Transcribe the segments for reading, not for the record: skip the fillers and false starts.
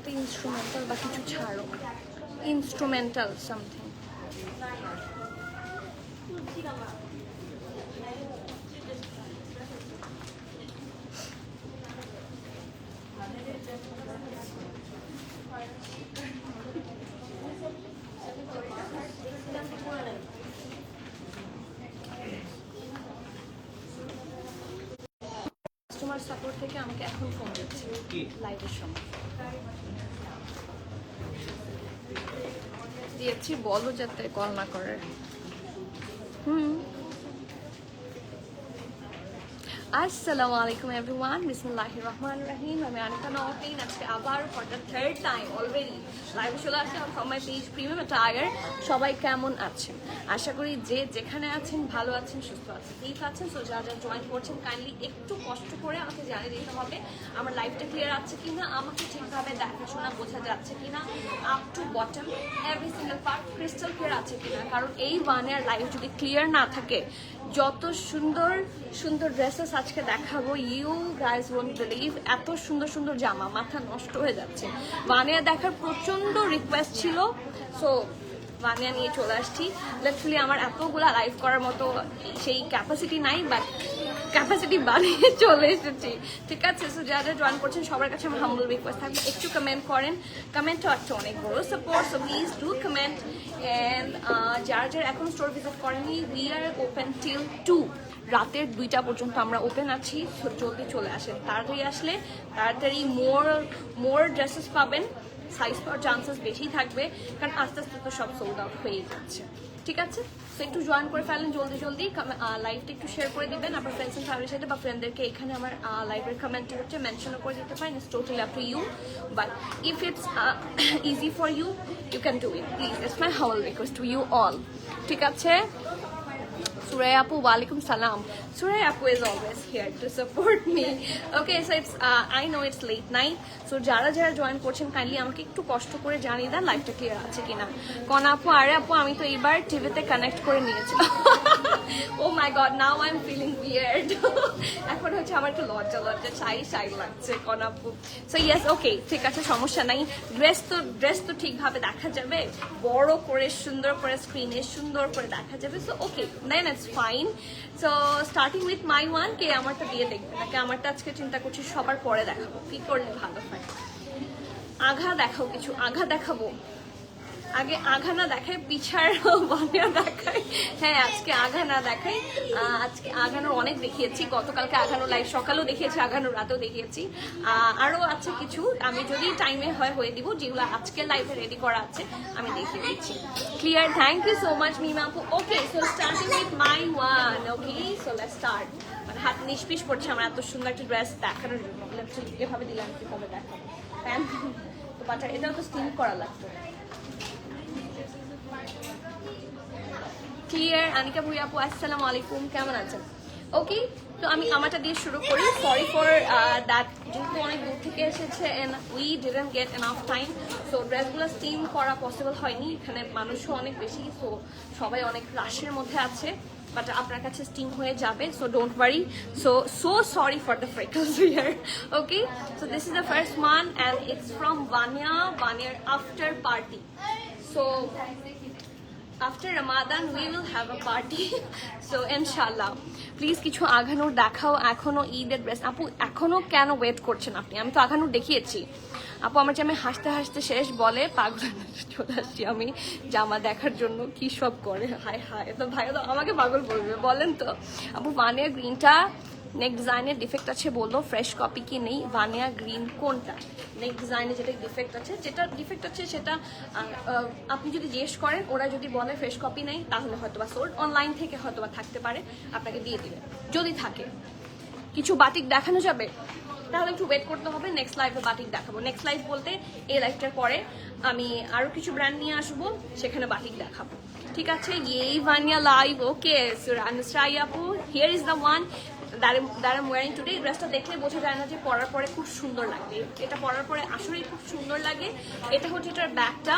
একটা ইনস্ট্রুমেন্টাল বা কিছু ছাড়ো, ইনস্ট্রুমেন্টাল সামথিং। কাস্টমার সাপোর্ট থেকে আমাকে এখন ফোন দিচ্ছে লাইভের সময় দিয়েছি, বলো যাতে কল না করে। আসসালামু আলাইকুম এভরিওয়ান, বিসমিল্লাহির রহমানির রহিম। আমি আনিকা নওয়াতিন আজকে আবার for the third time already লাইভে চলে আসলাম from my page premium tier. সবাই কেমন আছেন? আশা করি যে যেখানে আছেন ভালো আছেন, সুস্থ আছেন, ঠিক আছেন। সো যারা যারা জয়েন করছেন কাইন্ডলি একটু কষ্ট করে আমাকে জানিয়ে দিতে হবে আমার লাইভটা ক্লিয়ার আছে কিনা, আমাকে ঠিকভাবে দেখাশোনা বোঝা যাচ্ছে কিনা, up to bottom every single part crystal clear আছে কিনা। কারণ এই ওয়ান ইয়ার লাইভ যদি ক্লিয়ার না থাকে, যত সুন্দর সুন্দর ড্রেসেস আজকে দেখাবো, ইউ গাইজ ওয়ন্ট বিলিভ, এত সুন্দর সুন্দর জামা, মাথা নষ্ট হয়ে যাচ্ছে। ওয়ানিয়া দেখার প্রচন্ড রিকোয়েস্ট ছিল, সো ওয়ানিয়া নিয়ে চলে আসছি। লিটারালি আমার এতগুলা লাইভ করার মতো সেই ক্যাপাসিটি নাই, বাট ক্যাপাসিটি বাড়িয়ে চলে এসেছি, ঠিক আছে। সো যারা যারা জয়েন করছেন সবার কাছে আমার হাম্বল রিকোয়েস্ট থাকবে একটু কমেন্ট করেন, কমেন্টও একটা অনেক বড় support, so please do comment. And যারা যারা এখন স্টোর ভিজিট করেনি, উই আর ওপেন টিল 2 রাতের 2টা পর্যন্ত আমরা ওপেন আছি। জলদি চলে আসেন, তাড়াতাড়ি আসলে তাড়াতাড়ি মোর ড্রেসেস পাবেন, সাইজ পাওয়ার চান্সেস বেশি থাকবে, কারণ আস্তে আস্তে তো সব সোল্ড আউট হয়ে যাচ্ছে, ঠিক আছে। তো একটু জয়েন করে ফেলেন জলদি জলদি, লাইভটা একটু শেয়ার করে দিবেন আপনার ফ্রেন্ডস এন্ড ফ্যামিলির সাথে, বা ফ্রেন্ডদেরকে এখানে আমার লাইভের কমেন্টে হচ্ছে মেনশনও করে দিতে পারেন। It's totally up to you, but if it's easy for you, you can do it please. It's my humble request to you all, ঠিক আছে। Suraya Apu, walaikum salam. Suraya Apu is always here to support me. Okay, so it's I know it's late night, so যারা যারা join করছেন kindly আমাকে একটু কষ্ট করে জানিয়ে দেন লাইভটা ক্লিয়ার আছে কিনা। কোন আপু? আরে আপু, আমি তো এবার টিভিতে কানেক্ট করে নিয়েছিলাম। Oh my god, now I am feeling weird. এখন হচ্ছে আমার একটু লজ্জা লজ্জা শাই লাগছে কোন আপু। সো ইয়েস, ওকে, ঠিক আছে, সমস্যা নাই। ড্রেস তো ঠিকভাবে দেখা যাবে, বড় করে সুন্দর করে স্ক্রিনে সুন্দর করে দেখা যাবে। So okay, then it's fine. So starting with my one, কে আমারটা দিয়ে দেখবে নাকি? আমারটা আজকে চিন্তা করছি সবার পরে দেখাবো, কি করলে ভালো হয়। আঘা দেখাও, কিছু আঘা দেখাবো। আগে আঘা না দেখায় পিছার বানিয়া দেখায়। হ্যাঁ, আজকে আঘা না দেখাই, আজকে আঘানোর অনেক দেখিয়েছি। গতকালকে আঘানোর লাইভ সকালেও দেখিয়েছি, আঘানোর রাতেও দেখিয়েছি। আরও আছে কিছু, আমি যদি টাইমে হয় হয়ে দিব, যেগুলো আজকে লাইভে রেডি করা আছে আমি দেখিয়ে দিচ্ছি। Clear? Thank you so much Mima আপু। Okay, so starting with my one. Okay, so let's start. মানে হাত নিষ্পিস পড়ছে আমার এত সুন্দর একটা ড্রেস দেখানোর জন্য। এভাবে দিলাম, কিভাবে দেখাবো, তো বাটার এটাও তো স্টিম করা লাগতো। ক্লিয়ার? আনিকা ভুইয়া আপু, আসসালামু আলাইকুম, কেমন আছেন? ওকে, তো আমি আমারটা দিয়ে শুরু করি। সরি ফর দ্যাট, যেহেতু অনেক দূর থেকে এসেছে and we didn't get enough time, so ড্রেসগুলো স্টিম করা পসিবল হয়নি। এখানে মানুষও অনেক বেশি, সো সবাই অনেক রাশের মধ্যে আছে, বাট আপনার কাছে স্টিম হয়ে যাবে, so don't worry. So sorry for the freckles here. Okay, so this is the first one and it's from one year after party. So after Ramadan we will have a party, so inshallah please কিছু আঘানোর দেখাও। এখনো ঈদের dress আপু, এখনো কেন wait করছেন আপনি? আমি তো আঘানোর দেখিয়েছি আপু। আমার যে আমি হাসতে হাসতে শেষ বলে পাগল চলে আসছি আমি জামা দেখার জন্য, কি সব করে। হায় হায়, তো ভাই তো আমাকে পাগল বলবে, বলেন তো আপু। ওয়ানিয়া গ্রিনটা নেক ডিজাইনের ডিফেক্ট আছে বললো, ফ্রেশ কপি কি নেই? ওয়ানিয়া গ্রিন কোনটা? নেক ডিজাইনে যেটা ডিফেক্ট আছে, সেটা আপনি যদি জিজ্ঞেস করেন, ওরা যদি বলে ফ্রেশ কপি নেই, তাহলে হয়তো বা সোল্ড, অনলাইন থেকে হয়তো বা থাকতে পারে, আপনাকে দিয়ে দিবে যদি থাকে। কিছু বাটিক দেখানো যাবে, তাহলে একটু ওয়েট করতে হবে, নেক্সট লাইভে বাটিক দেখাবো। নেক্সট লাইভ বলতে এই লাইভটার পরে আমি আরো কিছু ব্র্যান্ড নিয়ে আসবো, সেখানে বাটিক দেখাবো, ঠিক আছে। এই ওয়ানিয়া লাইভ। ওকে, সো রানশ্রাই আপু, here is the one that I'm wearing today. ড্রেসটা দেখলে বোঝা যায় না যে পরার পরে খুব সুন্দর লাগে। এটা পরার পরে আসলেই খুব সুন্দর লাগে। এটা হচ্ছে এটার ব্যাকটা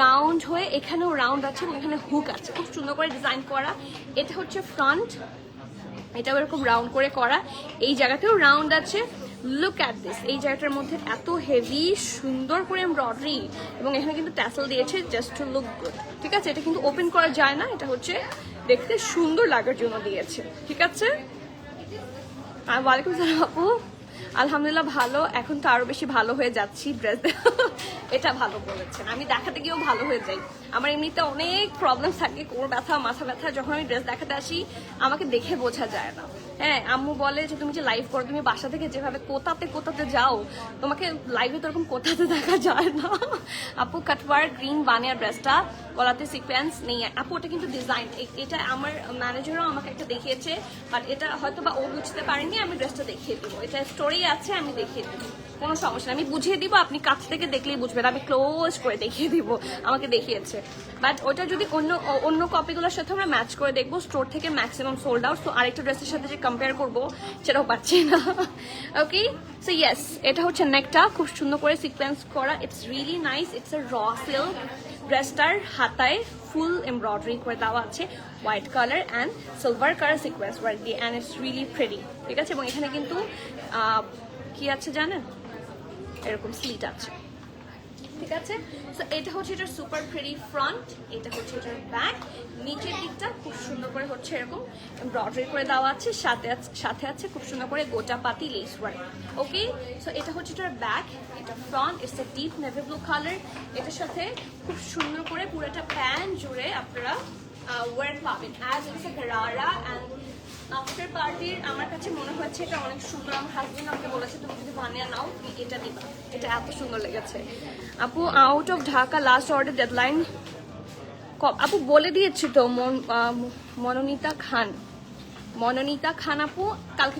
রাউন্ড হয়ে, এখানেও রাউন্ড আছে এবং এখানে হুক আছে, খুব সুন্দর করে ডিজাইন করা। এটা হচ্ছে ফ্রন্ট, এটাও এরকম রাউন্ড করে করা, এই জায়গাতেও রাউন্ড আছে, লুক অ্যাট দিস, এই জায়গাটার মধ্যে এত হেভি সুন্দর করে এমব্রয়ডারি এবং এখানে কিন্তু ট্যাসেল দিয়েছে জাস্ট টু লুক গুড। ঠিক আছে, এটা কিন্তু ওপেন করা যায় না, এটা হচ্ছে দেখতে সুন্দর লাগার জন্য দিয়েছে। ঠিক আছে, ওয়ালাইকুম সালাম আপু, আলহামদুলিল্লাহ ভালো, এখন তো আরো বেশি ভালো হয়ে যাচ্ছি ড্রেস। এটা ভালো বলেছেন, আমি দেখাতে গিয়েও ভালো হয়ে যাই। আমার এমনিতে অনেক প্রবলেম থাকে, কোমর ব্যথা, মাথা ব্যথা, যখন আমি ড্রেস দেখাতে আসি আমাকে দেখে বোঝা যায় না। হ্যাঁ, আম্মু বলে যে তুমি যে লাইভ করো, তুমি বাসা থেকে যেভাবে কোথাতে কোথাতে যাও, তোমাকে লাইভে তো এরকম কোথাতে দেখা যায় না। আপু কাটওয়ার গ্রিন বানিয়া ড্রেসটা, গলাতে সিকোয়েন্স নেই আপু, ওটা কিন্তু ডিজাইন, এটা আমার ম্যানেজারও আমাকে একটা দেখিয়েছে, বাট এটা হয়তো বা ও বুঝতে পারেনি, আমি ড্রেসটা দেখিয়ে দিব, এটা স্টোরি আছে, আমি দেখিয়ে দিব, কোনো সমস্যা নেই, আমি বুঝিয়ে দিব, আপনি কাছ থেকে দেখলেই বুঝবেন, আমি ক্লোজ করে দেখিয়ে দিব, আমাকে দেখিয়েছে। বাট ওটা যদি অন্য কপিগুলোর সাথে আমরা ম্যাচ করে দেখবো, স্টোর থেকে ম্যাক্সিমাম সোল্ড আউট, তো আরেকটা ড্রেসের সাথে যে কম্পেয়ার করবো সেটাও পাচ্ছি না। ওকে, সো ইয়েস, এটা হচ্ছে নেকটা খুব সুন্দর করে সিকোয়েন্স করা, it's really nice, it's a raw silk. ড্রেসটার হাতায় ফুল এমব্রয়ডারি করে দেওয়া আছে, white colour and silver colour sequence work দিয়ে, অ্যান্ড ইটস রিয়েলি প্রিটি। ঠিক আছে, এবং এখানে কিন্তু কি আছে জানেন, এরকম স্লিট আছে। ঠিক আছে, সো এটা হচ্ছে এটার সুপার প্রিটি ফ্রন্ট, এটা হচ্ছে এটার ব্যাক, নিচের দিকটা খুব সুন্দর করে হচ্ছে এরকম এমব্রয়ডারি করে দেওয়া আছে, সাথে আছে খুব সুন্দর করে গোটা পাতি লেস ওয়ার্ক। ওকে, সো এটা হচ্ছে এটার ব্যাক, এটা front, it's a deep navy blue colour, এটার সাথে খুব সুন্দর করে পুরোটা প্যান্ট জুড়ে আপনারা ওয়ার্ক পাবেন, as it's a gharara and after পার্টির। আমার কাছে মনে হচ্ছে এটা অনেক সুন্দর, আমার হাজবেন্ড আমাকে বলেছে তুমি যদি বানিয়ে নাও তুমি এটা দিবা, এটা এত সুন্দর লেগেছে। আপু out of Dhaka, last order deadline আপু বলে দিয়েছি তো, মনোনীতা খান আপু, কালকে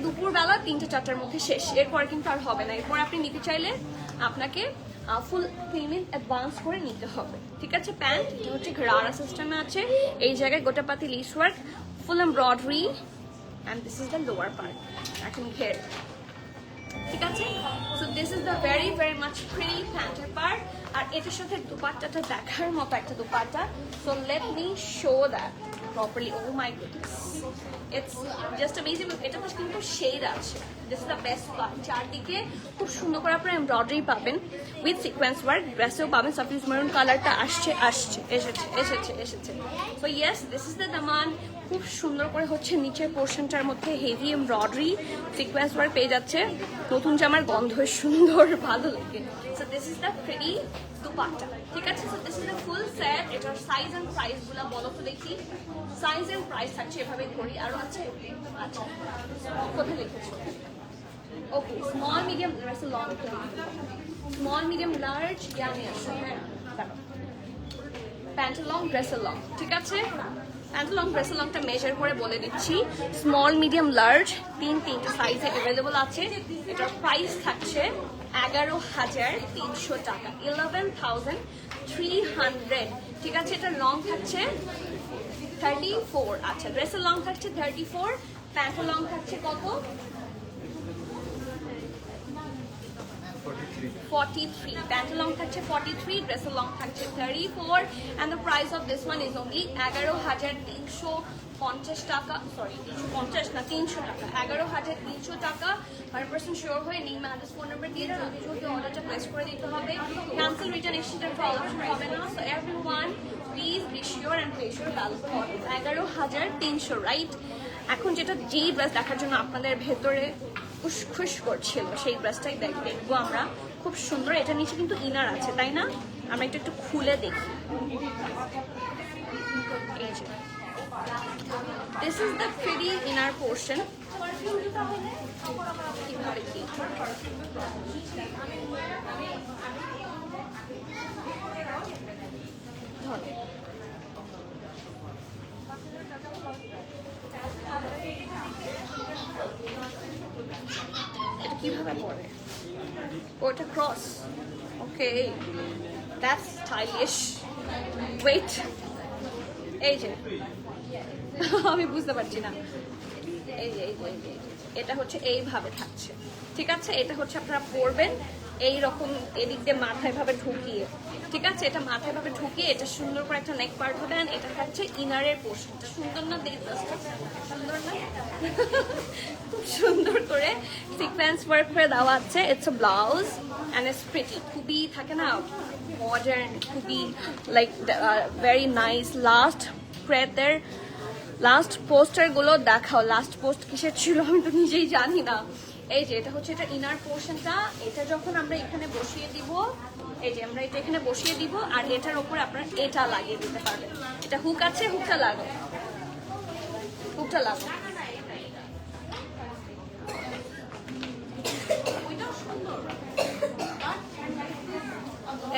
দুপুরবেলা 3-4টার মধ্যে শেষ, এরপরে কিন্তু আর হবে না, এরপর আপনি নিতে চাইলে আপনাকে ফুল পেমেন্ট অ্যাডভান্স করে নিতে হবে। ঠিক আছে, প্যান্ট এটা হচ্ছে ঘরারা সিস্টেমে আছে, এই জায়গায় গোটাপাতি lace work, full embroidery, and this is the lower part, এখন ঘের। ঠিক আছে, so this is the very very much pretty প্যান্টের পার্ট, আর এটার সাথে দুপাট্টাটা দেখার মতো একটা dupatta. So let me show that properly. Oh my goodness, it's just amazing. এটাতে কিন্তু শেড আছে, this is the best part, চারদিকে খুব সুন্দর করে আপনারা এমব্রয়ডারি পাবেন উইথ সিকোয়েন্স ওয়ার্ক, ড্রেসেও পাবেন। সাফিউজ মেরুন কালারটা এসেছে। So yes, this is the দামান, খুব সুন্দর করে হচ্ছে নিচের পোর্শনটার মধ্যে হেভি এমব্রয়ডারি সিকোয়েন্স ওয়ার্ক পেয়ে যাচ্ছে, নতুন জামার গন্ধ সুন্দর, ভালো লাগে। So this is the pretty dupatta. ঠিক আছে, so this is the full set. এটার সাইজ এন্ড প্রাইস গুলো বলো তো দেখি। সাইজ এন্ড প্রাইস থাকছে এভাবে ধরি, আরো আছে, আচ্ছা কোথায় লিখেছো? Okay, small medium, long, small medium large, জানি আসো, হ্যাঁ প্যান্ট লং, ড্রেস লং। ঠিক আছে, প্যান্ট লং ড্রেস লংটা মেজার করে বলে দিচ্ছি, স্মল মিডিয়াম লার্জ তিনটে সাইজে অ্যাভেলেবল আছে। এটার প্রাইস থাকছে 11,300 টাকা, 11,300। ঠিক আছে, এটা লং থাকছে 34, আচ্ছা ড্রেসের লং থাকছে 34, প্যান্টের লং থাকছে কত? 43. Pant long থাকছে 43, dress long থাকছে 34, and the price of this one is only 11,350 টাকা, সরি 350 না 300 টাকা, 11,300 টাকা। 100% শিওর হয়ে নিন, ম্যানেজ ফোন নাম্বার দিয়ে দেন, যদি অর্ডারটা প্লেস করে দিতে হবে, ক্যান্সেল রিটার্ন এক্সচেঞ্জের অপশন হবে না। So everyone please be sure and pay sure, 11,300, right? এখন যেটা যেই ড্রেস দেখার জন্য আপনাদের ভেতরে খুশ করছিল, সেই ড্রেসটাই দেখবো আমরা, খুব সুন্দর। এটার নিচে কিন্তু ইনার আছে, তাই না? আমরা একটু খুলে দেখি। এই যে this is the pretty inner portion. কিভাবে কি এটা কিভাবে পড়ে? ওটা cross, okay, that's stylish. Wait, এই যে আমি বুঝতে পারছি না, এই যে এটা হচ্ছে এইভাবে থাকছে। ঠিক আছে, এটা হচ্ছে আপনারা পরবেন এইরকম এদিক দিয়ে মাথায় ভাবে ঢুকিয়ে, ঠিক আছে, এটা মাথায় ভাবে ঢুকিয়ে এটা সুন্দর করে একটা নেক পার্ট হবে। অ্যান্ড এটা হচ্ছে ইনারের পোর্শনটা। সুন্দর না দেখতে? সুন্দর না? খুব সুন্দর করে সিকোয়েন্স ওয়ার্ক করে দেওয়া আছে। It's a blouse and it's pretty. খুবই থাকে না মডার্ন, খুবই লাইক ভেরি নাইস। লাস্ট প্রেতের লাস্ট পোস্টারগুলো দেখাও। লাস্ট পোস্ট কিসের ছিল আমি তো নিজেই জানি না। এই যে এটা হচ্ছে এটা ইনার পোর্শনটা। এটা যখন আমরা এখানে বসিয়ে দিব, এই যে আমরা এটা এখানে বসিয়ে দিব আর এটার উপরে আপনারা এটা লাগিয়ে দিতে পারবেন। এটা হুক আছে, হুকটা লাগো, হুকটা লাগো।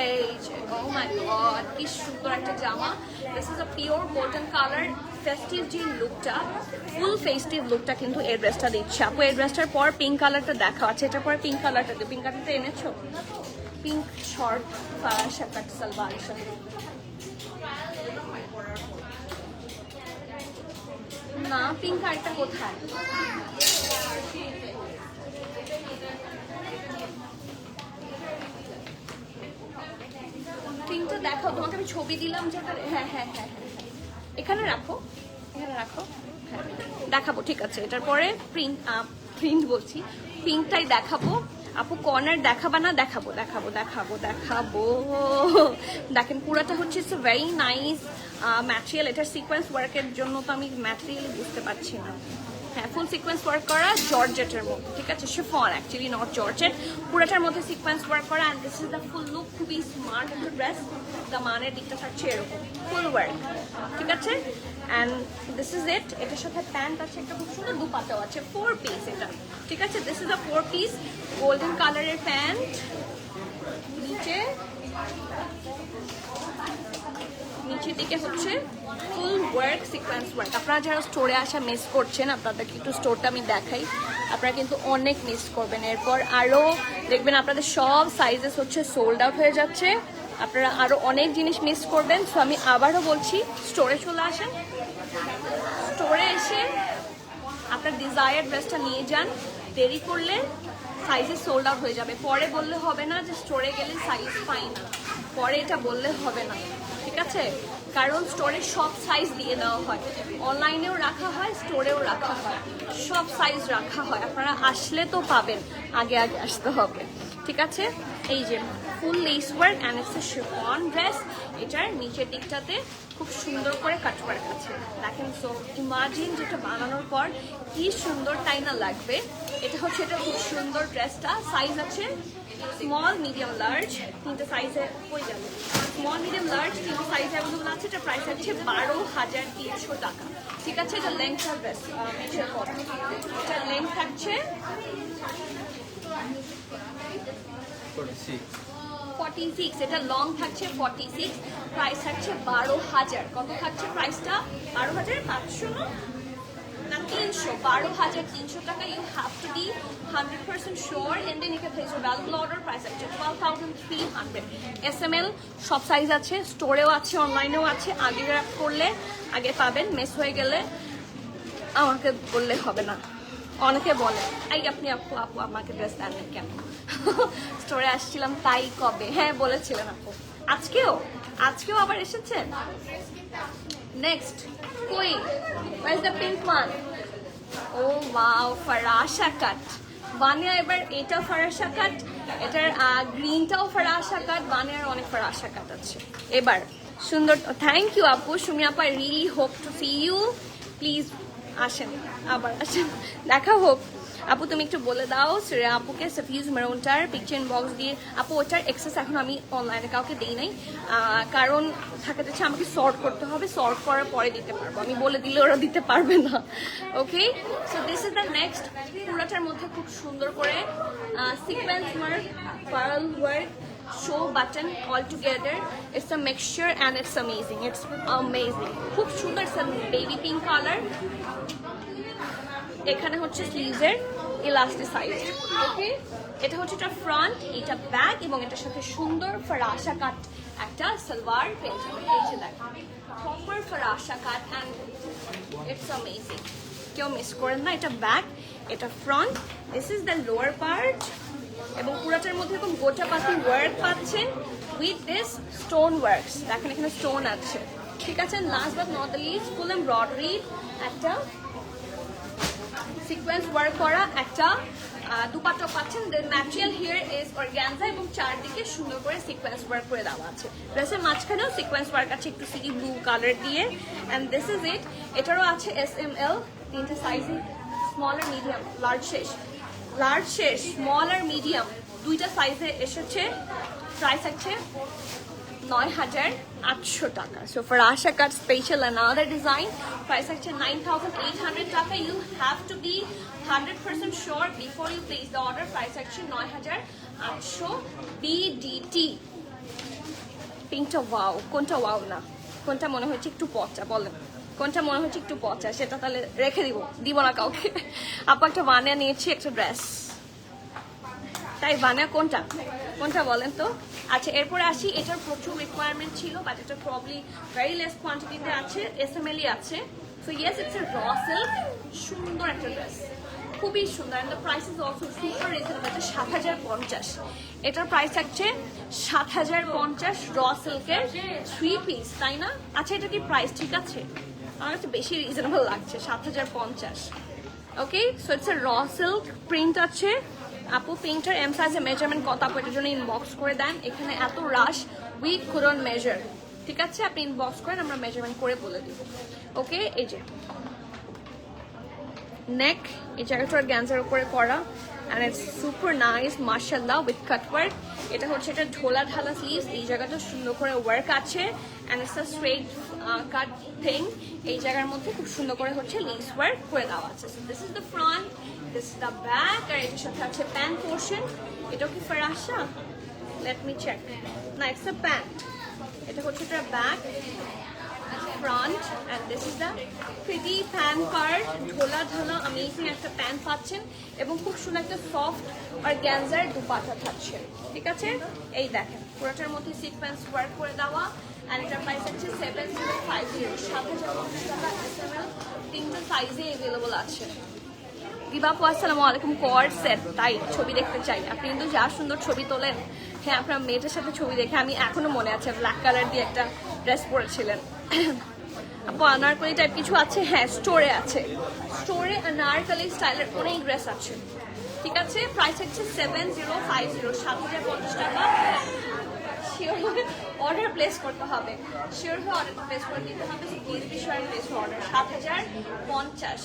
এই যে ও মাই গড কি সুন্দর একটা জামা। This is a pure cotton colour. Festive যে লুকটা, ফুল ফেস্টিভ লুকটা কিন্তু এই ড্রেসটা দিচ্ছে। আপু এই ড্রেসটার পর পিঙ্ক কালারটা দেখা আছে, এটার পর পিঙ্ক কালারটা দিও। পিঙ্ক কালারটা এনেছো? পিঙ্ক শর্ট ফারাশা কাট সালওয়ারের সাথে। না পিঙ্ক আরেকটা কোথায়? পিঙ্কটা দেখাও, তোমাকে আমি ছবি দিলাম যেটা। হ্যাঁ হ্যাঁ হ্যাঁ হ্যাঁ, এখানে রাখো, এখানে রাখো। হ্যাঁ দেখাবো, ঠিক আছে। এটার পরে প্রিন্ট বলছি, পিঙ্কটাই দেখাবো। আপু কর্নার দেখাবা না? দেখাবো দেখাবো দেখাবো দেখাবো। দেখেন পুরাটা হচ্ছে ইটস ভেরি নাইস ম্যাটেরিয়াল। এটার সিকোয়েন্স ওয়ার্কের জন্য তো আমি ম্যাটেরিয়ালি বুঝতে পারছি না। হ্যাঁ ফুল সিকোয়েন্স ওয়ার্ক করা জর্জেটের মধ্যে, ঠিক আছে, শিফন অ্যাকচুয়ালি নট জর্জেট। পুরোটার মধ্যে সিকোয়েন্স ওয়ার্ক করা। And this is the full look. খুবই স্মার্ট একটা ড্রেস। দ্য মানের দিকটা থাকছে এরকম ফুল ওয়ার্ক, ঠিক আছে। And this is it. এটার সাথে প্যান্ট আছে, একটা খুব সুন্দর দুপাটাও আছে, 4 পিস এটা, ঠিক আছে। This is the 4 piece golden কালারের প্যান্ট। নিচের দিকে হচ্ছে ফুল ওয়ার্ক সিকোয়েন্স ওয়ার্ক। আপনারা যারা স্টোরে আসা মিস করছেন, আপনাদেরকে একটু স্টোরটা আমি দেখাই, আপনারা কিন্তু অনেক মিস করবেন। এরপর আরও দেখবেন আপনাদের সব সাইজেস হচ্ছে সোল্ড আউট হয়ে যাচ্ছে, আপনারা আরও অনেক জিনিস মিস করবেন। সো আমি আবারও বলছি স্টোরে চলে আসেন, স্টোরে এসে আপনার ডিজায়ার ড্রেসটা নিয়ে যান। দেরি করলে সাইজে সোল্ড আউট হয়ে যাবে। পরে বললে হবে না যে স্টোরে গেলে সাইজ পাই না, পরে এটা বললে হবে না, ঠিক আছে। কারণ স্টোরে সব সাইজ দিয়ে দেওয়া হয়, অনলাইনেও রাখা হয়, স্টোরেও রাখা হয়, সব সাইজ রাখা হয়। আপনারা আসলে তো পাবেন, আগে আগে আসতে হবে, ঠিক আছে। এই যে full lace work and it's a chiffon dress. এটার নিচের দিকটাতে খুব সুন্দর করে কাটওয়ার্ক আছে, দেখেন। সো ইমাজিন যেটা বানানোর পর কি সুন্দর তাই না লাগবে। এটা হচ্ছে এটা খুব সুন্দর ড্রেসটা। সাইজ আছে স্মল, মিডিয়াম, লার্জ, তিনটে সাইজে হয়ে যাবে। স্মল, মিডিয়াম, লার্জ তিনটে সাইজ অ্যাভেলেবল আছে। এটা প্রাইস আছে 12,300 টাকা, ঠিক আছে। এটা লেন্থ ড্রেস মেনশন করা, এটা লেন্থ থাকছে 46, এটা লং থাকছে 46, প্রাইস থাকছে 12,000। কত থাকছে প্রাইসটা? 12,500 না 300, 12,300 টাকা। You have to be 100% sure and then you can place your valuable order. Price আছে 12,300। SML সব সাইজ আছে, স্টোরেও আছে, অনলাইনেও আছে। আগে করলে আগে পাবেন, মিস হয়ে গেলে আমাকে বললে হবে না। অনেকে বলে এই আপনি আপু আপু আমাকে ড্রেস দেন কেন, স্টোরে আসছিলাম তাই। কবে? হ্যাঁ বলেছিলেন আপু। আজকেও আবার এসেছেন। নেক্সট কই? Where is the pink one? Oh wow, ফারাশা কাট। বানিয়া এবার এটা ফারাশা কাট, এটার গ্রিনটাও ফারাশা কাট। বানিয়ার অনেক ফারাশা কাট আছে এবার। সুন্দর, থ্যাংক ইউ আপু। সুমি আপা, I really hope to see you. Please আসেন, আবার আসেন, দেখা হোক। আপু তুমি একটু বলে দাও শ্রেয়া আপুকে সাফিউজ মেরুনটার পিকচার ইনবক্স দিয়ে। আপু ওটার এক্সেস এখন আমি অনলাইনে কাউকে দিই নাই, কারণ থাকে যাচ্ছে আমাকে সর্ট করতে হবে, সর্ট করার পরে দিতে পারবো। আমি বলে দিলে ওরা দিতে পারবে না। Okay, so this is the next. পুরোটার মধ্যে খুব সুন্দর করে sequence work, pearl work, show button all together. It's a mixture and it's amazing. It's amazing. খুব সুন্দর, বেবি পিঙ্ক কালার। এখানে হচ্ছে স্লিভসের ইলাস্টিসাইজ। ওকে, এটা হচ্ছে এটা ফ্রন্ট, এটা ব্যাক, এবং এটার সাথে সুন্দর ফারাশা কাট একটা সালোয়ার পেয়ে যাবে। এই যে দেখেন প্রপার ফারাশা কাট অ্যান্ড ইটস অ্যামেজিং। কেউ মিস করেন না। এটা ব্যাক, এটা front. This is the lower part. এবং পুরাটার মধ্যে এরকম গোটা পাতি ওয়ার্ক পাচ্ছেন উইথ দিস স্টোন ওয়ার্কস। দেখেন এখানে স্টোন আছে, ঠিক আছে। Last but not the least, full embroidery একটা সিকোয়েন্স ওয়ার্ক করা একটা দুপাট্টা পাচ্ছেন। Then material here is organza এবং চারদিকে সুন্দর করে সিকোয়েন্স ওয়ার্ক করে দেওয়া আছে। ড্রেসের মাঝখানেও সিকোয়েন্স ওয়ার্ক আছে একটু সিটি ব্লু কালার দিয়ে। অ্যান্ড দিস ইজ ইট। এটারও আছে SML, তিনটে সাইজে, স্মল আর মিডিয়াম, লার্জ শেষ, স্মল আর মিডিয়াম দুইটা সাইজে এসেছে। প্রাইস আছে 9,800 টাকা। So for Asha Cut special another design, price আছে 9,800 টাকা. You have to be 100% sure before you place the order. Price আছে 9,800 BDT. পিঙ্কটা ওয়াও, কোনটা ওয়াও না, কোনটা মনে হচ্ছে একটু পচা, বলেন কোনটা মনে হচ্ছে একটু পচা, সেটা তাহলে রেখে দিব না কাউকে। আপু একটা বানিয়া নিয়েছি একটা ড্রেস, তাই বানিয়া কোনটা বলেন তো। আচ্ছা এরপরে আসি, এটার প্রচুর রিকোয়ারমেন্ট ছিল বাট এটা প্রবলি ভেরি লেস কোয়ান্টিটিতে আছে, SML আছে। So yes it's a raw silk, সুন্দর একটা ড্রেস, খুবই সুন্দর। And the price is also super reasonable. এটা 7,050, এটার প্রাইস থাকছে 7,050 র সিল্কের 3 পিস, তাই না? আচ্ছা এটা কি প্রাইস ঠিক আছে? আমার কাছে বেশি রিজনেবল লাগছে, 7,050। ওকে, so it's a raw silk print আছে। আপু পিঙ্কটার এম সাইজের মেজারমেন্ট কত আপু এটার জন্য ইনবক্স করে দেন। এখানে এত রাশ উই কুডন্ট মেজার, ঠিক আছে? আপনি ইনবক্স করেন, আমরা মেজারমেন্ট করে বলে দিব। ওকে, এই যে নেক, এই জায়গাটার গ্যান্সার উপরে করা অ্যান্ড ইটস সুপার নাইস মাশাআল্লাহ উইথ কাটওয়ার্ক। এটা হচ্ছে এটা ঢোলা ঢালা স্লিভস, এই জায়গাটা সুন্দর করে ওয়ার্ক আছে and it's a straight cut thing. এই জায়গার মধ্যে খুব সুন্দর করে হচ্ছে লিস ওয়ার্ক করে দেওয়া আছে। So this is the front, this is the back. আর এটার সাথে আছে প্যান্ট পোর্শন। এটাও কি ফরাসা? Let me check. না, ইটস আ প্যান্ট। এটা হচ্ছে এটা back, front, and this is the pretty pan part. ঢোলা ঢালা অ্যামেজিং একটা প্যান্ট পাচ্ছেন এবং খুব সুন্দর একটা সফট অর্গানজার দুপাট্টা থাকছে, ঠিক আছে? এই দেখেন পুরোটার মধ্যে সিকোয়েন্স ওয়ার্ক করে দেওয়া। আর এটার প্রাইস হচ্ছে 7,050, 7,050 টাকা। SML তিনটা সাইজে অ্যাভেলেবল আছে। দিবাপু আসসালামু আলাইকুম। কোয়ার্ড সেট, তাই ছবি দেখতে চাই। আপনি কিন্তু যা সুন্দর ছবি তোলেন। হ্যাঁ, আপনার মেয়েটার সাথে ছবি দেখে আমি এখনো মনে আছে ব্ল্যাক কালার দিয়ে একটা ড্রেস পরেছিলেন। আপু আনারকলি টাইপ কিছু আছে? হ্যাঁ, স্টোরে আছে, স্টোরে আনারকলি স্টাইলের অনেক ড্রেস আছে, ঠিক আছে? প্রাইস হচ্ছে 7,050, 7,050 টাকা। শিওর হয়ে অর্ডার প্লেস করতে হবে, শিওর হয়ে অর্ডার প্লেস করে দিতে হবে। Please be sure place order. 7,050।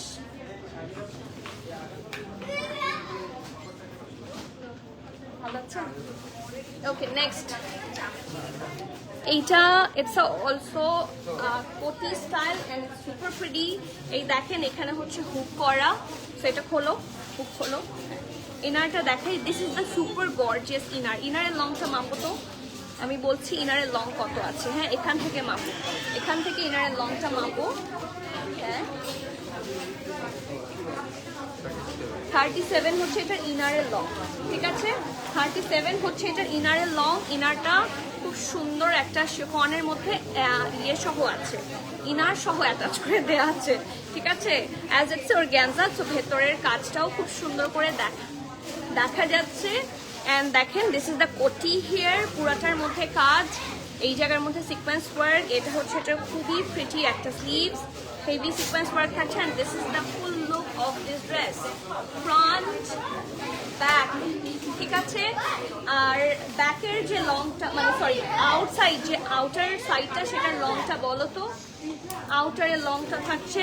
ভালো আছে? ওকে, নেক্সট এইটা ইটস অলসো কোটি স্টাইল এন্ড সুপার প্রিটি। এই দেখেন এখানে হচ্ছে হুক করা। সো এটা খোলো, হুক খোলো। ইনারটা দেখাই, this is the super gorgeous inner. ইনারের লংটা মাপো তো, আমি বলছি ইনারের লং কত আছে। হ্যাঁ, এখান থেকে মাপো, এখান থেকে ইনারের লংটা মাপো। হ্যাঁ, 37 হচ্ছে এটার ইনারের লং, ঠিক আছে? 37 হচ্ছে এটার ইনারের লং। ইনারটা খুব সুন্দর একটা শিফনের মধ্যে ইয়ে সহ আছে, ইনার সহ অ্যাটাচ করে দেওয়া আছে, ঠিক আছে? অ্যাজ ইটস অর্গানজা, তো ভেতরের কাজটাও খুব সুন্দর করে দেখা যাচ্ছে। অ্যান্ড দেখেন দিস ইজ দ্য কোটি হিয়ার, পুরাটার মধ্যে কাজ, এই জায়গার মধ্যে সিকোয়েন্স ওয়ার্ক। এটা হচ্ছে এটা খুবই প্রিটি একটা স্লিভস, হেভি সিকোয়েন্স ওয়ার্ক থাকছে। And this is the full look of this dress, front back, ঠিক আছে? আর ব্যাকের যে লংটা, মানে সরি আউটসাইড, যে আউটার সাইডটা সেটার লংটা বলো তো। আউটারের লংটা থাকছে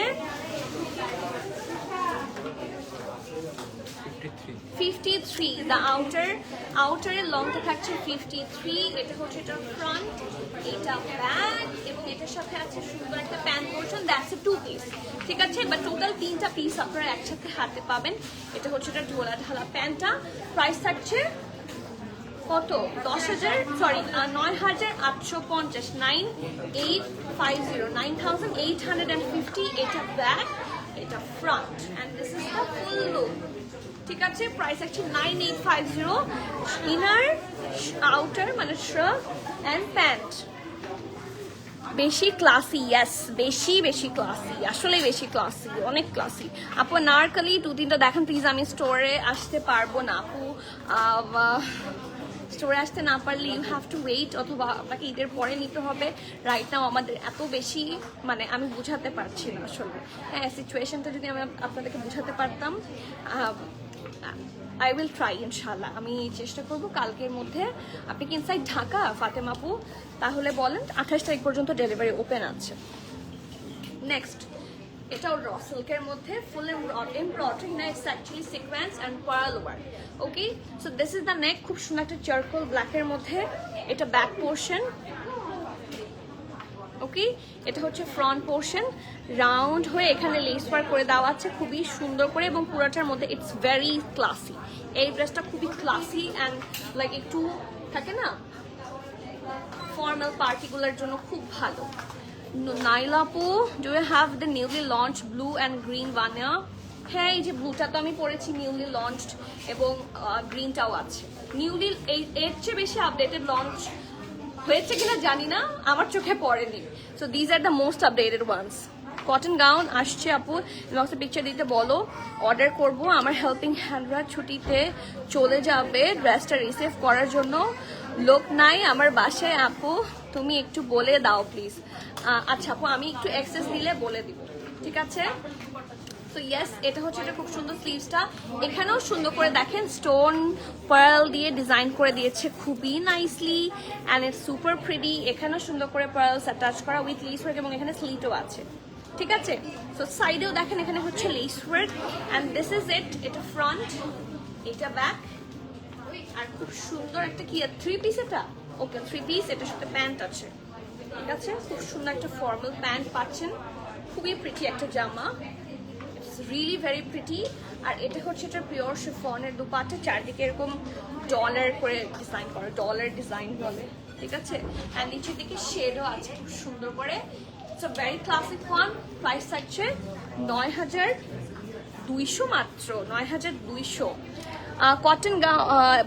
53, দ্য আউটারের লংটা থাকছে 53। এটা হচ্ছে এটা ফ্রন্ট, এটা ব্যাক এবং এটার সাথে আছে সুন্দর একটা pant portion. That's a 2 piece, ঠিক আছে? বা টোটাল 3টা পিস আপনারা একসাথে হাতে পাবেন। এটা হচ্ছে এটা ঢোলা ঢালা প্যান্টটা। প্রাইস থাকছে কত? 10,000, সরি 9,850, 9,850, 9,850। এটা ব্যাক, এটা front, and this is the full look, ঠিক আছে? প্রাইস আছে 9,850। ইনার, আউটার মানে শার্ট অ্যান্ড প্যান্ট, বেশি ক্লাসি, ইয়েস বেশি বেশি ক্লাসি, আসলে বেশি ক্লাসি, অনেক ক্লাসি। আপু নারকালি 2-3টা দেখেন প্লিজ, আমি স্টোরে আসতে পারবো না আপু, স্টোরে আসতে না পারলে ইউ হ্যাভ টু ওয়েট, অথবা আপনাকে ঈদের পরে নিতে হবে। রাইট নাও আমাদের এত বেশি মানে আমি বুঝাতে পারছি না আসলে, হ্যাঁ সিচুয়েশনটা যদি আমি আপনাদেরকে বুঝাতে পারতাম। আই উইল ট্রাই ইনশাল্লাহ, আমি চেষ্টা করব কালকের মধ্যে। আপনি কি ইনসাইড ঢাকা ফাতেমা আপু? তাহলে বলেন 28 তারিখ পর্যন্ত ডেলিভারি ওপেন আছে। নেক্সট, এটাও র সিল্কের মধ্যে ফুল এমব্রয়ডারি না, it's actually sequence and pearl work. Okay, so this is the neck, খুব সুন্দর একটা চারকোল ব্ল্যাকের মধ্যে। এটা ব্যাক পোর্শন। ওকে, এটা হচ্ছে ফ্রন্ট পোর্শন, রাউন্ড হয়ে এখানে লেস ওয়ার্ক করে দেওয়া আছে খুবই সুন্দর করে, এবং পুরোটার মধ্যে ইটস ভেরি ক্লাসি। এই ড্রেসটা খুবই ক্লাসি অ্যান্ড লাইক একটু থাকে না ফর্মাল পার্টিগুলোর জন্য খুব ভালো। নাইলা আপু, do you have the newly launch blue and green বানিয়া? হ্যাঁ, এই যে ব্লুটা তো আমি পরেছি, নিউলি লঞ্চড, এবং গ্রিনটাও আছে। নিউলি এর চেয়ে বেশি আপডেটেড লঞ্চ হয়েছে কিনা জানি না, আমার চোখে পড়েনি। So these are the most updated ones. Cotton gown আসছে আপু, ইনবক্সে পিকচার দিতে বলো, অর্ডার করব। আমার হেল্পিং হ্যান্ডরা ছুটিতে চলে যাবে, ড্রেসটা রিসিভ করার জন্য লোক নাই আমার বাসায় আপু, তুমি একটু বলে দাও প্লিজ। আচ্ছা আপু, আমি একটু অ্যাক্সেস দিলে বলে দিব, ঠিক আছে? সো ইয়েস, এটা হচ্ছে এটা খুব সুন্দর স্লিভসটা, এখানেও সুন্দর করে দেখেন স্টোন পার্ল দিয়ে ডিজাইন করে দিয়েছে খুবই nicely and it's super pretty. এখানেও সুন্দর করে পার্লস অ্যাটাচ করা উইথ লেস ওয়ার্ক, এবং এখানে স্লিটও আছে, ঠিক আছে? সো সাইডেও দেখেন এখানে হচ্ছে less work and this is ইট। এটা ফ্রন্ট, এটা ব্যাক, আর খুব সুন্দর একটা কি 3 পিস, এটা ওকে 3 পিস, এটার সাথে প্যান্ট আছে, ঠিক আছে? খুব সুন্দর একটা ফর্মাল প্যান্ট পাচ্ছেন, খুবই প্রিটি একটা জামা, রিয়েলি ভেরি প্রিটি। আর এটা হচ্ছে এটা পিওর শিফনের দুপাটে, চারদিকে এরকম ডলার করে ডিজাইন করা, ডলার ডিজাইন বলে, ঠিক আছে? অ্যান্ড নিচের দিকে শেডও আছে খুব সুন্দর করে। It's a very classic one. Price থাকছে 9200 মাত্র, 9200। কটন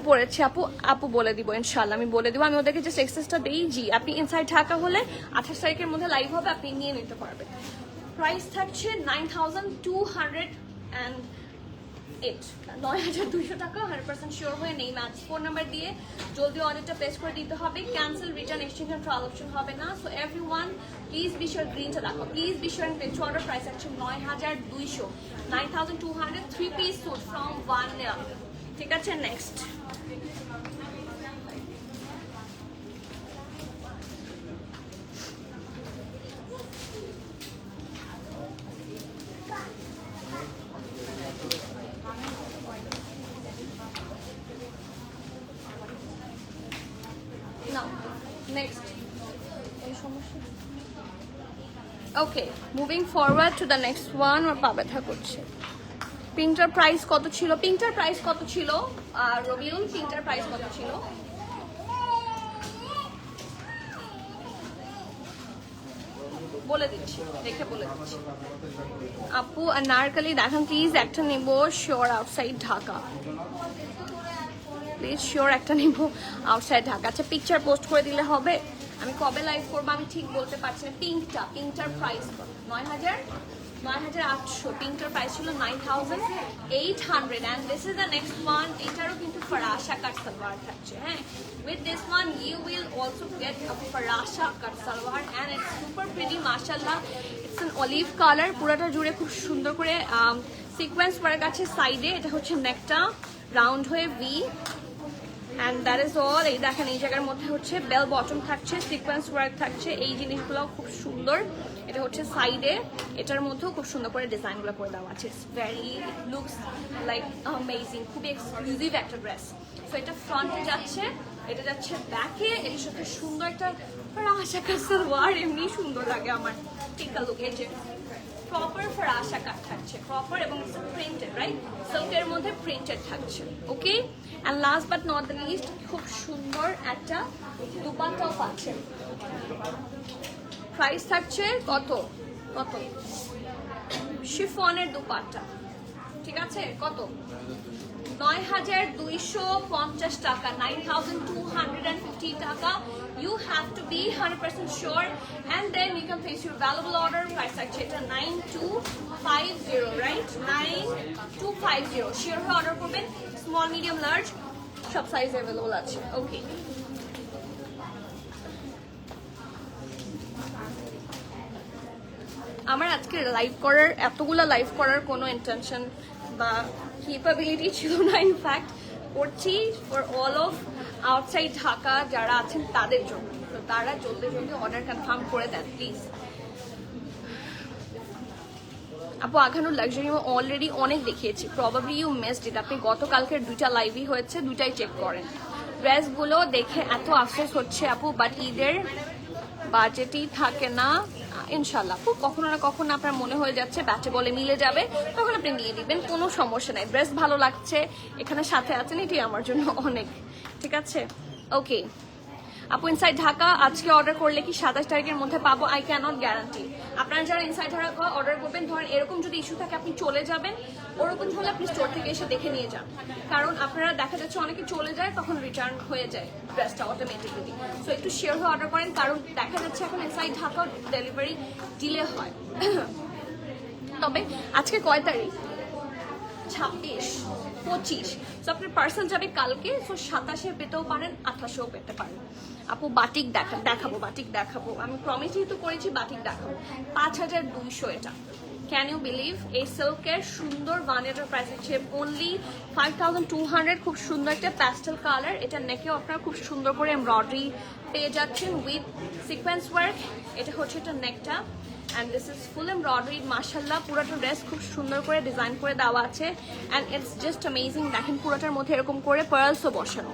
পরেছে আপু, আপু বলে দিব ইনশাল্লাহ, আমি বলে দিব। আমি ওদেরকে জাস্ট এক্সেসটা দিই। জি, আপনি ইনসাইড ঢাকা হলে 28 তারিখের মধ্যে লাইভ হবে, আপনি নিয়ে নিতে পারবেন। প্রাইস থাকছে 9200 টাকা। 100% শিওর হয়ে নেই ম্যাচ ফোন নাম্বার দিয়ে জলদি অর্ডারটা প্লেস করে দিতে হবে। Cancel, return, exchange and trial option হবে না। So everyone please be sure, গ্রিনটা দেখো, please be sure and place order. Price আছে 9200, 9200, 3 পিস স্যুট ফ্রম ভানিয়া, ঠিক আছে? Next, next. Okay, moving forward to the next one. ওর পা ব্যথা করছে। পিঙ্কটার প্রাইস কত ছিল? পিঙ্কটার প্রাইস কত ছিল রবিউল? পিঙ্কটার প্রাইস কত ছিল? বলে দিচ্ছি, দেখে বলে দিচ্ছি। আপু নারকালি দেখান প্লিজ, একটা নেব sure outside Dhaka, please sure একটা নেব আউটসাইড ঢাকা। আচ্ছা, পিকচার পোস্ট করে দিলে হবে? আমি কবে লাইভ করবো আমি ঠিক বলতে পারছি না। পিঙ্কটার প্রাইস 9800, পিঙ্কটার প্রাইস ছিল 9800 and this is the next one. এটারও কিন্তু ফরাসা কাট সালোয়ার থাকছে, হ্যাঁ। With this one you will also get a ফরাসা cut salwar and it's super pretty মাশাআল্লাহ। ইটস অ্যান অলিভ কালার, পুরোটা জুড়ে খুব সুন্দর করে সিকোয়েন্স ওয়ার্ক আছে সাইডে। এটা হচ্ছে নেকটা রাউন্ড হয়ে V, and that is all. এই দেখেন এই জায়গার মধ্যে হচ্ছে বেল বটম থাকছে, সিকোয়েন্স ওয়ার্ক থাকছে, এই জিনিসগুলো খুব সুন্দর। এটা হচ্ছে সাইডে, এটার মধ্যেও খুব সুন্দর করে ডিজাইনগুলো করে দেওয়া আছে। It's very looks like amazing, খুবই এক্সক্লুসিভ একটা ড্রেস। সো এটা ফ্রন্টে যাচ্ছে, এটা যাচ্ছে ব্যাকে, এটার সাথে সুন্দর একটা ফরাসা কাট সালোয়ার, এমনি সুন্দর লাগে আমার। ঠিক লুক, এই যে প্রপার ফরাসা কাট থাকছে, প্রপার, এবং প্রিন্টেড, রাইট? সিল্কের মধ্যে প্রিন্টেড থাকছে, okay? And last but not the least, খুব সুন্দর একটা দুপাট্টাও পাচ্ছেন। প্রাইস থাকছে কত? শিফনের দুপাট্টা, ঠিক আছে? কত? 9,250 টাকা, 9,250 টাকা। You have to be 100% sure and then you can place your valuable order. Price tag এটা 9250, right? 9250 share order করবেন, small medium large সব সাইজ अवेलेबल আছে। ওকে, আমার আজকে এতগুলা লাইভ করার কোনো ইন্টেনশন বা ক্যাপাবিলিটি ছিল না। ইনফ্যাক্ট করছি for all of outside Dhaka যারা আছেন তাদের জন্য, তো তারা জলদি জলদি অর্ডার কনফার্ম করে দেন প্লিজ। আপু আঘানুর লাক্সারি অলরেডি অনেক দেখিয়েছি, প্রবাবলি ইউ মিসড ইট। আপনি গতকালকের 2টা লাইভই হয়েছে, 2টাই চেক করেন। ড্রেসগুলো দেখে এত আফসোস হচ্ছে আপু, বাট ঈদের বাজেটই থাকে না। ইনশাল্লাহ আপু কখনো না কখনো আপনার মনে হয়ে যাচ্ছে ব্যাচে বলে মিলে যাবে, তখন আপনি নিয়ে দিবেন, কোনো সমস্যা নাই। ড্রেস ভালো লাগছে, এখানে সাথে আছেন, এটি আমার জন্য অনেক। ঠিক আছে, ওকে আপু ইনসাইড ঢাকা আজকে অর্ডার করলে কি 27 তারিখের মধ্যে পাবো? I can't guarantee. আপনারা যারা ইনসাইড ঢাকা অর্ডার করবেন, ধরেন এরকম যদি ইস্যু থাকে আপনি চলে যাবেন, ওরকম হলে আপনি স্টোর থেকে এসে দেখে নিয়ে যান। কারণ আপনারা দেখা যাচ্ছে অনেকে চলে যায়, তখন রিটার্ন হয়ে যায় ড্রেসটা অটোমেটিক্যালি। সো একটু শেয়ার হয়ে অর্ডার করেন, কারণ দেখা যাচ্ছে এখন ইনসাইড ঢাকা ডেলিভারি ডিলে হয়। তবে আজকে কয় তারিখ? 26, 25। সো আপনার পার্সেল যাবে কালকে, সো 27-এ পেতেও পারেন, 28-এও পেতে পারেন। আপু বাটিক দেখাবো, বাটিক দেখাবো, আমি প্রমিস যেহেতু করেছি বাটিক দেখাবো। 5200 এটা। Can you believe? এই সিল্কের সুন্দর বানিয়াটার প্রাইস হচ্ছে অনলি 5200। খুব সুন্দর একটা প্যাস্টেল কালার, এটা নেকেও আপনারা খুব সুন্দর করে এমব্রয়ডারি পেয়ে যাচ্ছেন উইথ সিকোয়েন্স ওয়ার্ক। এটা হচ্ছে এটা নেকটা, and this is full embroidered, mashallah পুরোটা ড্রেস খুব সুন্দর করে ডিজাইন করে দেওয়া আছে and it's just amazing। দেখেন পুরোটার মধ্যে এরকম করে পার্লসও বসানো,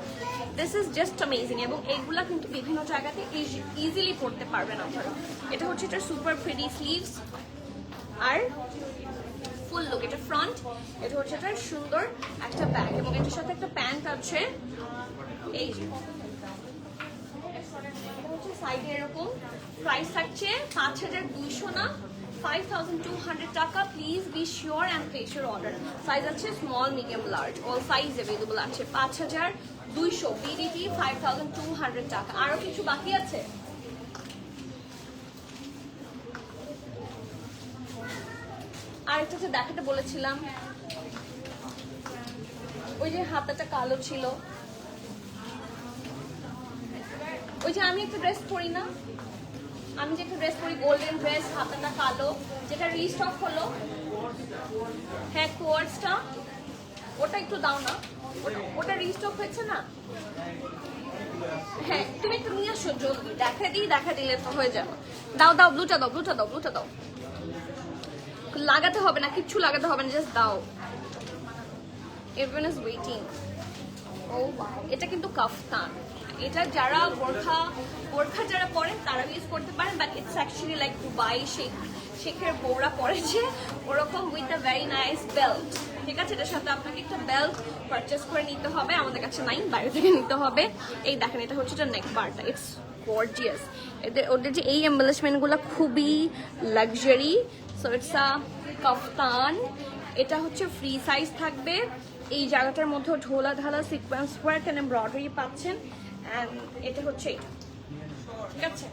this is just amazing। এবং এইগুলা কিন্তু বিভিন্ন জায়গাতে ইজিলি পড়তে পারবেন আপনারা। এটা হচ্ছে এটা সুপার প্রিটি স্লিভস আর ফুল লুক, এটা ফ্রন্ট, এটা হচ্ছে এটা সুন্দর একটা ব্যাগ, এবং এটার সাথে একটা প্যান্ট আছে। এই সাইডে এরকম। প্রাইস থাকছে 5200 না 5200 টাকা। Please be sure and place your order. Size আছে small medium large, all size available আছে। 5200 বিডিটি 5200 টাকা। আরো কিছু বাকি আছে? আর একটা যে দেখাতে বলেছিলাম, ওই যে হাতাটা কালো ছিল, ওই যে আমি একটা ড্রেস পরি না, আমি যে একটা ড্রেস পরি গোল্ডেন ড্রেস, হাতাটা কালো, যেটা রিস্টক হলো। হ্যাঁ কোয়ার্সটা, ওটা একটু দাও না, ওটা রিস্টক হয়েছে না। হ্যাঁ তুমি একটু নিয়ে আসো জলদি, দেখা দিলে তো হয়ে যাবে। দাও দাও, ব্লুটা দাও, ব্লুটা দাও, ব্লুটা দাও। লাগাতে হবে না, কিচ্ছু লাগাতে হবে না, জাস্ট দাও। Everyone is waiting. ও এটা কিন্তু কাফতান, এটা যারা বোরখা যারা পরেন তারা ইউজ করতে পারেন, but it's actually like Dubai শেখের বউরা পরেছে ওরকম with a very nice belt. ঠিক আছে, এটার সাথে আপনাকে একটা বেল্ট পারচেস করে নিতে হবে, আমাদের কাছে নাই, বাইরে থেকে নিতে হবে। এই দেখেন এটা হচ্ছে এটা নেক পার্টটা, ইটস গর্জিয়াস। ওদের যে এই এম্বেলিশমেন্টগুলো খুবই লাক্সারি। সো ইটস আ কাফতান, এটা হচ্ছে ফ্রি সাইজ থাকবে। এই জায়গাটার মধ্যে ঢোলা ঢালা সিকোয়েন্স ওয়ার্ক এন্ড এমব্রয়ডারি পাচ্ছেন। এন্ড এটা হচ্ছে এটা, ঠিক আছে,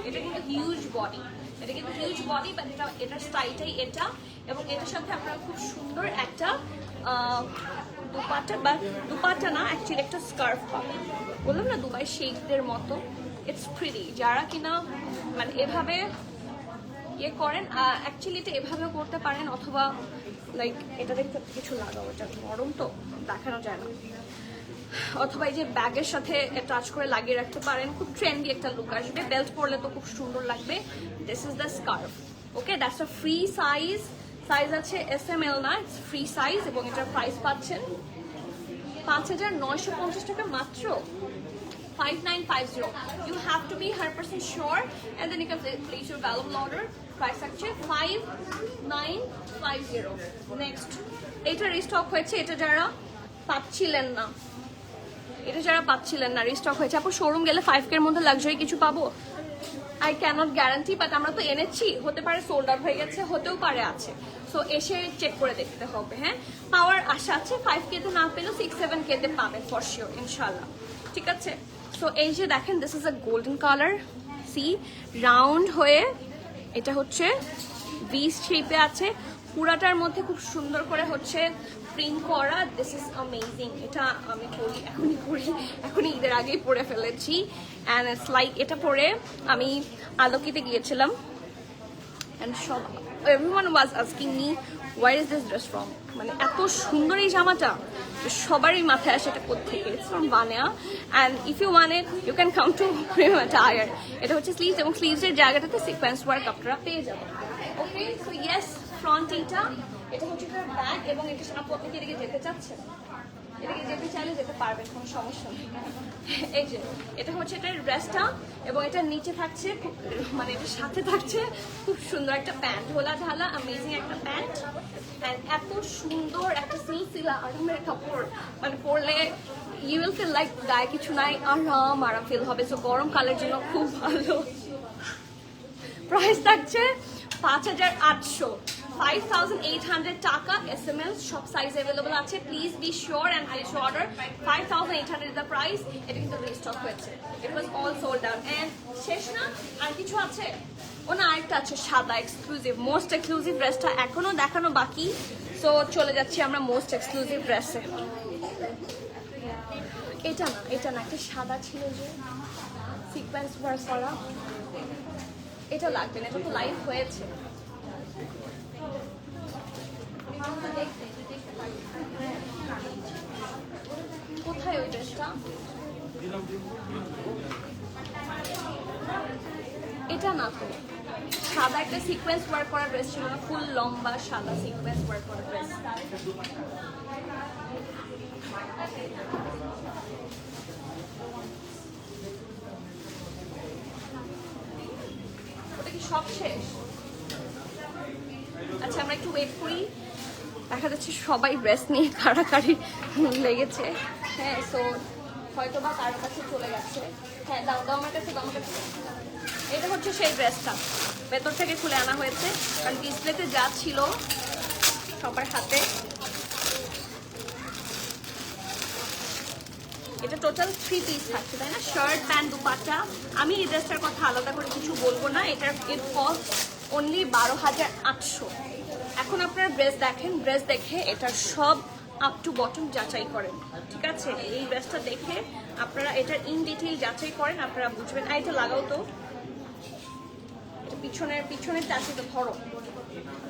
এটা কিন্তু হিউজ বডি, এটা কিন্তু হিউজ বডি, বাট এটার স্টাইলটাই এটা। এবং এটার সাথে আপনারা খুব সুন্দর একটা দুপাট্টা, বা দুপাট্টা না অ্যাকচুয়ালি একটা স্কার্ফ পাবেন। বললাম না দুবাই শেখদের মতো, ইটস প্রিটি। যারা কিনা মানে এভাবে ইয়ে করেন, অ্যাকচুয়ালি এটা এভাবেও করতে পারেন, অথবা লাইক এটা দেখতে কিছু লাগাও, এটা নরম তো দেখানো যায় না, অথবা এই যে ব্যাগের সাথে টাচ করে লাগিয়ে রাখতে পারেন, খুব ট্রেন্ডি একটা লুক আসবে। বেল্ট পরলে তো খুব সুন্দর লাগবে। This is the scarf, okay, that's a free size. Size আছে SML না, ইটস ফ্রি সাইজ। এবং এটার প্রাইস পাচ্ছেন 5950 টাকা মাত্র। 5950। You have to be 100% sure and then you can place your valuable order. Price আছে 5950। নেক্সট এটা রিস্টক হয়েছে, এটা যারা পাচ্ছিলেন না রিস্টক হয়েছে। আপু শোরুম গেলে 5K এর মধ্যে লাক্সারি কিছু পাবো? আই ক্যানট গ্যারান্টি, বাট আমরা তো এনেছি, হতে পারে সোল্ড আউট হয়ে গেছে, হতেও পারে আছে। সো এসে চেক করে দেখতে হবে। হ্যাঁ, পাওয়ার আশা আছে, 5K তে না পেলেও 6-7K তে পাবেন ফর শিওর ইনশাল্লাহ। ঠিক আছে, সো এই যে দেখেন, this is a golden colour, সি রাউন্ড হয়ে, এটা হচ্ছে ভি শেপে আছে, পুরাটার মধ্যে খুব সুন্দর করে হচ্ছে প্রিন্ট করা। This is amazing. এটা আমি পরি, এখনই ঈদের আগেই পরে ফেলেছি। অ্যান্ড ইটস লাইক, এটা পরে আমি আলোকিতে গিয়েছিলাম, অ্যান্ড সব everyone was asking me where is this dress from, মানে এত সুন্দর এই জামাটা, সবারই মাথায় আসে এটা কোত্থেকে। It's from Bania, and if you want it you can come to premium attire. এটা হচ্ছে স্লিভস, এবং স্লিভসের জায়গাটাতে সিকোয়েন্স ওয়ার্ক আপনারা পেয়ে যাবেন। ওকে, সো ইয়েস, ফ্রন্ট এটা হচ্ছে তার ব্যাগ, এবং এটা আপনি কি এদিকে যেতে চাচ্ছেন, এদিকে যেতে চাইলে যেতে পারবেন, কোনো সমস্যা নেই। এই যে এটা হচ্ছে এটার ড্রেসটা, এবং এটার নিচে থাকছে মানে এটার সাথে থাকছে খুব সুন্দর একটা প্যান্ট, ঢোলা ঢালা অ্যামেজিং একটা প্যান্ট। অ্যান্ড এত সুন্দর একটা সিলসিলা আরামের কাপড়, মানে পরলে ইউ উইল ফিল লাইক গায়ে কিছু নাই, আরাম ফিল হবে। সো গরমকালের জন্য খুব ভালো। প্রাইস থাকছে 5,800, 5,800 টাকা। SMS সব সাইজ अवेलेबल আছে, please be sure and place order. 5,800 is the price. এটা কিন্তু রিস্টক হয়েছে, it was all sold out. And শেষ না, আর কিছু আছে, ও না আরেকটা আছে সাদা এক্সক্লুসিভ, মোস্ট এক্সক্লুসিভ ড্রেসটা এখনো দেখানো বাকি। সো চলে যাচ্ছি আমরা মোস্ট এক্সক্লুসিভ ড্রেসে। এটা না একটা সাদা ছিল যে সিকোয়েন্স ওয়ার্ক করা, এটা লাগবে না, এটা তো লাইভ হয়েছে। কোথায় ওই ড্রেসটা? এটা না তো, সাদা একটা সিকোয়েন্স ওয়ার্ক করা ড্রেস ছিল না, ফুল লম্বা সাদা সিকোয়েন্স ওয়ার্ক করা ড্রেস। ওটা কি সব শেষ? আচ্ছা, আমরা একটু ওয়েট করি। দেখা যাচ্ছে সবাই ড্রেস নিয়ে কাড়াকাড়ি লেগেছে। হ্যাঁ, সো হয়তো বা কারোর কাছে চলে গেছে। হ্যাঁ, দাও আমার কাছে, আমার কাছে। এটা হচ্ছে সেই ড্রেসটা, ভেতর থেকে খুলে আনা হয়েছে, কারণ ডিসপ্লেতে যা ছিল সবার হাতে। এটা টোটাল 3 পিস থাকছে, তাই না? Shirt, pant, dupatta. আমি এই ড্রেসটার কথা আলাদা করে কিছু বলবো না, এটার কস্ট অনলি 12,800। এখন আপনারা ড্রেস দেখেন, ড্রেস দেখে এটার সব আপ টু বটম যাচাই করেন। ঠিক আছে, এই ড্রেসটা দেখে আপনারা এটার ইন ডিটেইল যাচাই করেন, আপনারা বুঝবেন। এটা লাগাও তো, এটা পিছনের ট্যাসেলটা ধরো,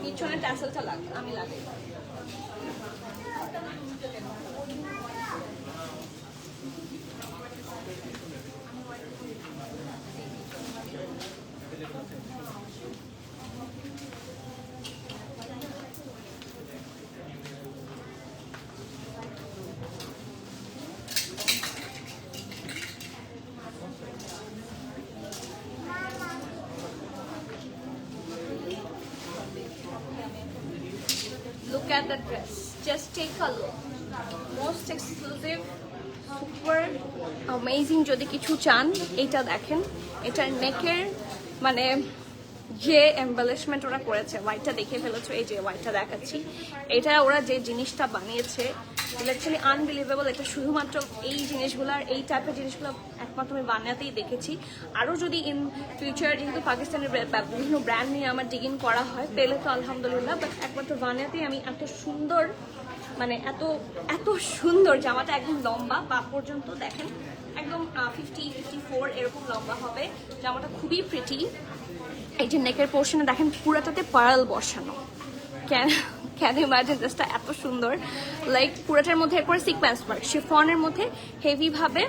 পিছনের ট্যাসেলটা লাগবে, আমি লাগাই। Look at the dress. Just take a look. Most exclusive, super amazing. যদি কিছু চান, এটা দেখেন, এটার নেকের মানে যে এমবেলিশমেন্ট ওরা করেছে, হোয়াইটটা দেখে ফেলেছো, এই যে হোয়াইটটা দেখাচ্ছি, এটা ওরা যে জিনিসটা বানিয়েছে লিটারালি আনবিলিভেবল। এটা শুধুমাত্র এই জিনিসগুলো আর এই টাইপের জিনিসগুলো একমাত্র আমি বানাতেই দেখেছি। আরও যদি ইন ফিউচার, যেহেতু পাকিস্তানের বিভিন্ন ব্র্যান্ড নিয়ে আমার ডিগিন করা হয়, পেলে তো আলহামদুলিল্লাহ, বাট একমাত্র বানাতেই আমি এত সুন্দর, মানে এত সুন্দর জামাটা। একদম লম্বা পা পর্যন্ত দেখেন, একদম 50-54 এরকম লম্বা হবে জামাটা, খুবই প্রিটি। এই যে নেকের পোর্শনে দেখেন পুরাটাতে পার্ল বসানো, ক্যান ইমাজিন ড্রেসটা এত সুন্দর। লাইক পুরাটার মধ্যে একবার সিকোয়েন্স ওয়ার্ক, শিফনের মধ্যে হেভি ভাবে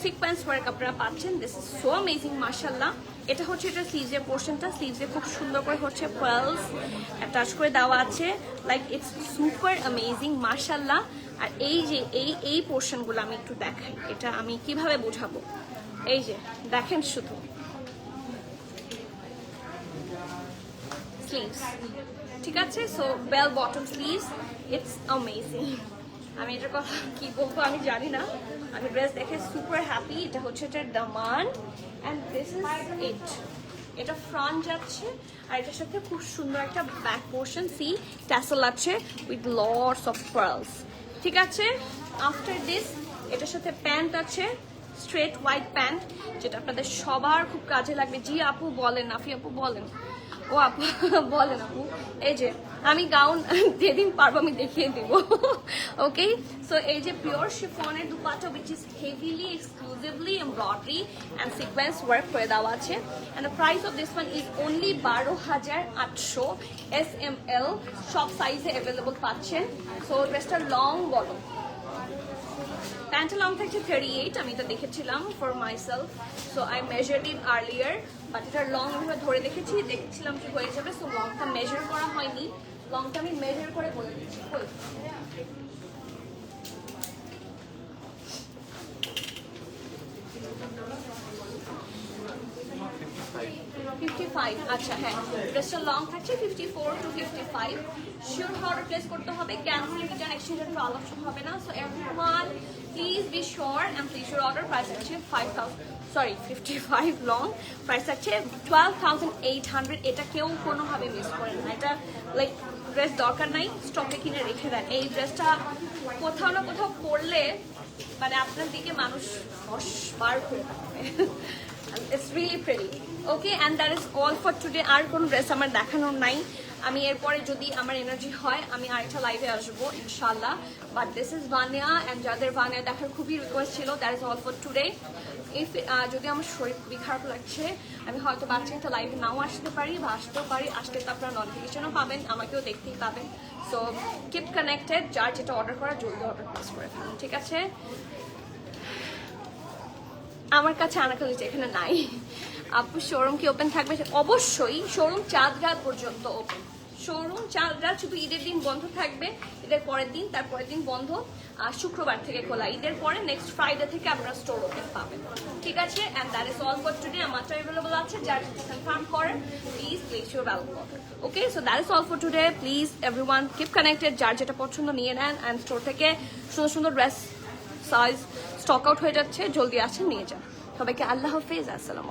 সিকোয়েন্স ওয়ার্ক আপনারা পাচ্ছেন। দিস ইজ সো অ্যামেজিং, মাশাআল্লাহ। এটা হচ্ছে এটা স্লিভসের পোর্শনটা, স্লিভসে খুব সুন্দর করে হচ্ছে পার্লস অ্যাটাচ করে দেওয়া আছে। লাইক ইটস সুপার অ্যামেজিং, মাশাআল্লাহ। আর এই যে এই পোর্শনগুলো আমি একটু দেখাই, এটা আমি কিভাবে বোঝাবো। এই যে দেখেন শুধু স্লিভস, ঠিক আছে? So bell bottom sleeves, it's amazing. আমি এটার কথা কি বলবো আমি জানি না, আমি ড্রেস দেখে সুপার হ্যাপি। এটা হচ্ছে এটার দামান, অ্যান্ড দিস ইজ ইট। এটা ফ্রন্ট যাচ্ছে আর এটার সাথে খুব সুন্দর একটা ব্যাক পোর্শন সি ট্যাসেল আছে উইথ লটস অফ পার্লস। ঠিক আছে, আফটার দিস এটার সাথে প্যান্ট আছে, স্ট্রেট হোয়াইট প্যান্ট, যেটা আপনাদের সবার খুব কাজে লাগবে। জি আপু বলেন, আফি আপু বলেন, ও আপু বলেন আপু। এই যে আমি গাউন যেদিন পারবো আমি দেখিয়ে দিব। ওকে, সো এই যে পিওর শিফনের dupatta which is heavily exclusively embroidery and sequence work করে দেওয়া আছে, and the price of this one is only 12,800। SML সব সাইজে অ্যাভেলেবল পাচ্ছেন। সো ড্রেসটা লং বলো, প্যান্ট লং থাকছে 38, আমি এটা দেখেছিলাম for myself, so I measured it earlier, but এটার লং আমি ধরে দেখেছিলাম কি হয়ে যাবে, সো লংটা মেজার করা হয়নি, লংটা আমি মেজার করে বলে দিচ্ছি। 55, আচ্ছা হ্যাঁ, ড্রেসটা লং থাকছে 54 to 55। শিওর অর্ডার প্লেস করতে হবে, ক্যান্সেল রিটার্ন এক্সচেঞ্জের ট্রাল অপশন হবে না। So everyone please be sure and please your order. Price হচ্ছে 55 লং, প্রাইস আছে 12,800। এটা কেউ কোনোভাবে মিস করেন না, এটা লাইক ড্রেস দরকার নাই, স্টকে কিনে রেখে দেন। এই ড্রেসটা কোথাও না কোথাও পরলে মানে আপনার দিকে মানুষ 10 বার করে থাকবে। It's really pretty. Okay, and that is all for today. আর কোন ড্রেস আমার দেখানোর নাই, আমি এরপরে যদি আমার এনার্জি হয় আমি আরেকটা লাইভে আসবো ইনশাল্লাহ। বাট দিস ইজ ভানিয়া, অ্যান্ড যাদের ভানিয়া দেখার খুবই রিকোয়েস্ট ছিল, that is all for today. If যদি আমার শরীর খুবই খারাপ লাগছে, আমি হয়তো বাচ্চাটা লাইভে নাও আসতে পারি বা আসতেও পারি, আসলে তো আপনারা নোটিফিকেশনও পাবেন, আমাকেও দেখতেই পাবেন। সো কিপ কানেক্টেড, যার যেটা অর্ডার করা জলদি অর্ডার প্লেস করে ফেলুন, ঠিক আছে? আমার কাছে আনাকালি এখানে নাই। আপু শোরুম কি ওপেন থাকবে? অবশ্যই, শোরুম চাঁদ রাত পর্যন্ত ওপেন। শোরুম চাঁদ রাত, শুধু ঈদের দিন বন্ধ থাকবে, ঈদের পরের দিন, তারপরের দিন বন্ধ, আর শুক্রবার থেকে খোলা। ঈদের পরে নেক্সট ফ্রাইডে থেকে আপনারা স্টোর ওপেন পাবেন, ঠিক আছে? And that is all for today. আমারটা অ্যাভেলেবল আছে, যার কনফার্ম করেন please place your welcome. Okay, so that is all for today. Please everyone keep connected, যার যেটা পছন্দ নিয়ে নেন, অ্যান্ড স্টোর থেকে সুন্দর সুন্দর ড্রেস সাইজ স্টক আউট হয়ে যাচ্ছে, জলদি আসেন নিয়ে যান। সবাইকে আল্লাহ হাফেজ, আসসালাম।